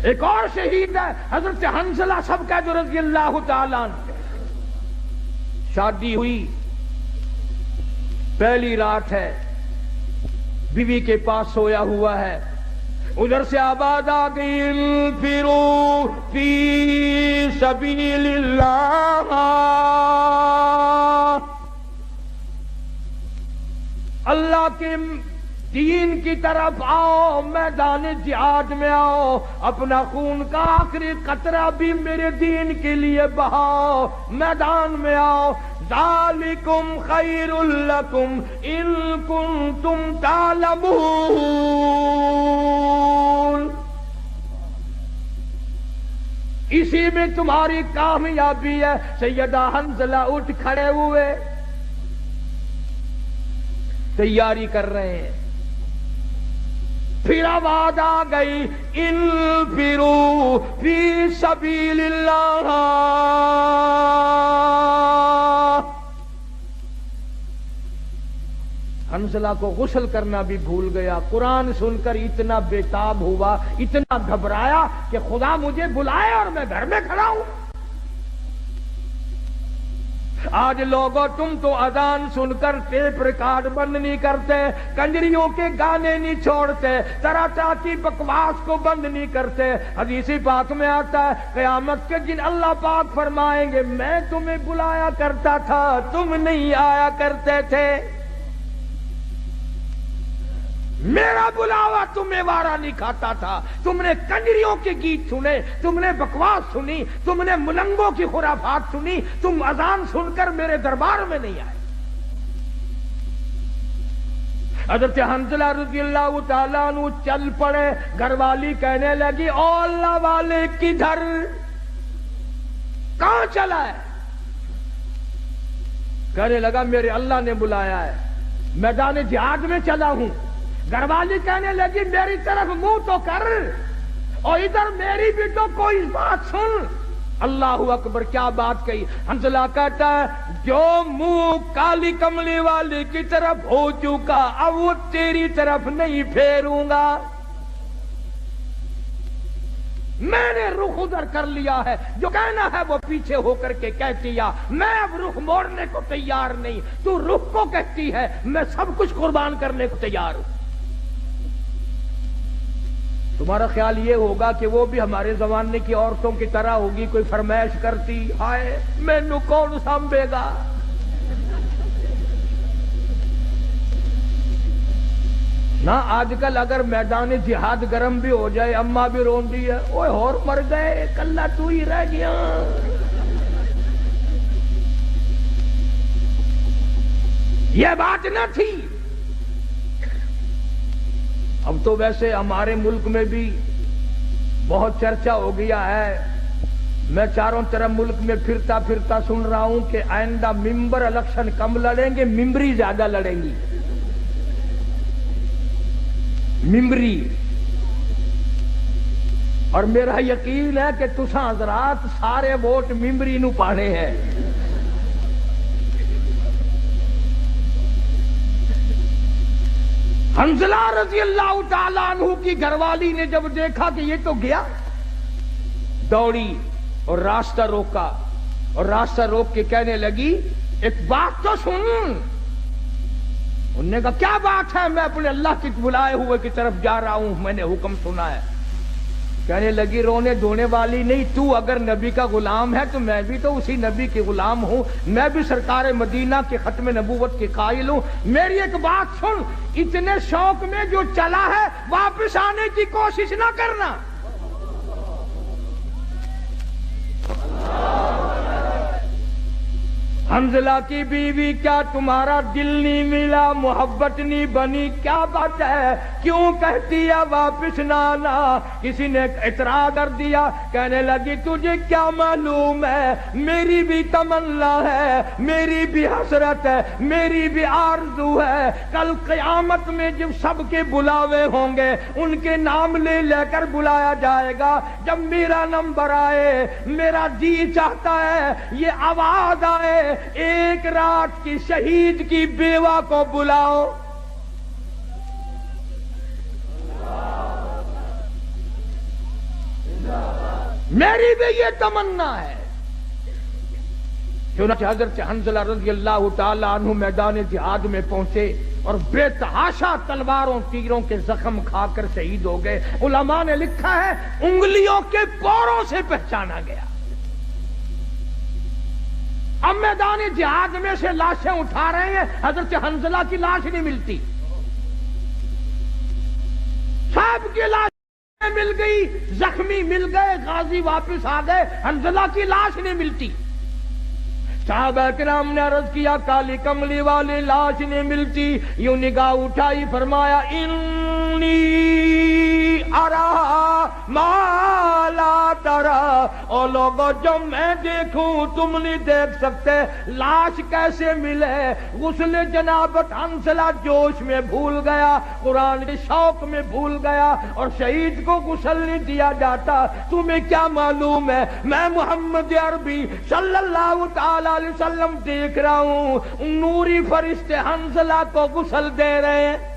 ایک اور شہید ہے حضرت حنظلہ سب قید رضی اللہ تعالیٰ عنہ. شادی ہوئی، پہلی رات ہے، بیوی کے پاس سویا ہوا ہے، ادھر سے آواز آ گئی انفروا فی سبیل اللہ، اللہ کے دین کی طرف آؤ، میدان جہاد میں آؤ، اپنا خون کا آخری قطرہ بھی میرے دین کے لیے بہاؤ، میدان میں آؤ. ذالکم خیر لکم ان کنتم تعلمون، اسی میں تمہاری کامیابی ہے. سیدہ حنظلہ اٹھ کھڑے ہوئے، تیاری کر رہے ہیں. پھر آواز آ گئی انفروا فی سبیل اللہ. حنظلہ کو غسل کرنا بھی بھول گیا. قرآن سن کر اتنا بےتاب ہوا، اتنا گھبرایا کہ خدا مجھے بلائے اور میں گھر میں کھڑا ہوں. آج لوگوں تم تو اذان سن کر ٹیپ ریکارڈ بند نہیں کرتے، کنجریوں کے گانے نہیں چھوڑتے، طرح طرح کی بکواس کو بند نہیں کرتے. حدیث پاک میں آتا ہے قیامت کے دن اللہ پاک فرمائیں گے میں تمہیں بلایا کرتا تھا، تم نہیں آیا کرتے تھے. میرا بلاوا تمہیں وارا نہیں کھاتا تھا. تم نے کنجریوں کے گیت سنے، تم نے بکواس سنی، تم نے ملنگوں کی خرافات سنی، تم اذان سن کر میرے دربار میں نہیں آئے. حضرت حنظلہ رضی اللہ تعالیٰ عنہ چل پڑے. گھر والی کہنے لگی او اللہ والے کدھر، کہاں چلا ہے؟ کہنے لگا میرے اللہ نے بلایا ہے، میدان جہاد میں چلا ہوں. گھر والی کہنے لگی میری طرف منہ تو کر، اور ادھر میری بھی تو کوئی بات سن. اللہ اکبر، کیا بات کہی. حنظلہ کہتا ہے جو منہ کالی کملی والی کی طرف ہو چکا اب وہ تیری طرف نہیں پھیروں گا. میں نے رخ ادھر کر لیا ہے، جو کہنا ہے وہ پیچھے ہو کر کے کہتی ہے. میں اب رخ موڑنے کو تیار نہیں. تو رخ کو کہتی ہے، میں سب کچھ قربان کرنے کو تیار ہوں. تمہارا خیال یہ ہوگا کہ وہ بھی ہمارے زمانے کی عورتوں کی طرح ہوگی، کوئی فرمائش کرتی ہائے مینو کون سنبھے گا. نہ آج کل اگر میدان جہاد گرم بھی ہو جائے اماں بھی رون دی ہے، اوے اور مر گئے کلہ تو ہی رہ گیا. یہ بات نہ تھی. اب تو ویسے ہمارے ملک میں بھی بہت چرچا ہو گیا ہے. میں چاروں طرف ملک میں پھرتا پھرتا سن رہا ہوں کہ آئندہ ممبر الیکشن کم لڑیں گے، ممبری زیادہ لڑیں گی. ممبری. اور میرا یقین ہے کہ تساں حضرات سارے ووٹ ممبری نو پانے ہیں. حنظلہ رضی اللہ تعالیٰ عنہ کی گھر والی نے جب دیکھا کہ یہ تو گیا، دوڑی اور راستہ روکا، اور راستہ روک کے کہنے لگی ایک بات تو سن. انہوں نے کہا کیا بات ہے؟ میں اپنے اللہ کی بلائے ہوئے کی طرف جا رہا ہوں، میں نے حکم سنا ہے. کہنے لگی رونے دھونے والی نہیں، تو اگر نبی کا غلام ہے تو میں بھی تو اسی نبی کے غلام ہوں، میں بھی سرکار مدینہ کے ختم نبوت کے قائل ہوں. میری ایک بات سن، اتنے شوق میں جو چلا ہے واپس آنے کی کوشش نہ کرنا. حنظلہ کی بیوی کیا تمہارا دل نہیں ملا، محبت نہیں بنی؟ کیا بات ہے، کیوں کہتی ہے واپس نہ آنا؟ کسی نے اعتراض کر دیا، کہنے لگی تجھے کیا معلوم ہے، میری بھی تمنا ہے، میری بھی حسرت ہے، میری بھی آرزو ہے. کل قیامت میں جب سب کے بلاوے ہوں گے ان کے نام لے لے کر بلایا جائے گا. جب میرا نمبر آئے میرا جی چاہتا ہے یہ آواز آئے ایک رات کی شہید کی بیوہ کو بلاؤ. میری بھی یہ تمنا ہے۔ چنانچہ حضرت حنظلہ رضی اللہ تعالی عنہ میدان جہاد میں پہنچے اور بے تحاشا تلواروں تیروں کے زخم کھا کر شہید ہو گئے۔ علماء نے لکھا ہے انگلیوں کے پوروں سے پہچانا گیا۔ اب میدان جہاد میں سے لاشیں اٹھا رہے ہیں، حضرت حنظلہ کی لاش نہیں ملتی، صاحب کی لاش مل گئی، زخمی مل گئے، غازی واپس آ گئے، حنظلہ کی لاش نہیں ملتی۔ صحابہ کرام نے عرض کیا کالی کملی والی لاش نہیں ملتی، یوں نگاہ اٹھائی فرمایا انی ارا ما لا ترا، او لوگو جو میں دیکھوں تم نہیں دیکھ سکتے۔ لاش کیسے ملے؟ غسل جنابت حنظلہ جوش میں بھول گیا، قرآن کے شوق میں بھول گیا، اور شہید کو غسل نہیں دیا جاتا۔ تمہیں کیا معلوم ہے میں محمد عربی صلی اللہ تعالی علیہ وسلم دیکھ رہا ہوں، نوری فرشتے حنظلہ کو غسل دے رہے ہیں۔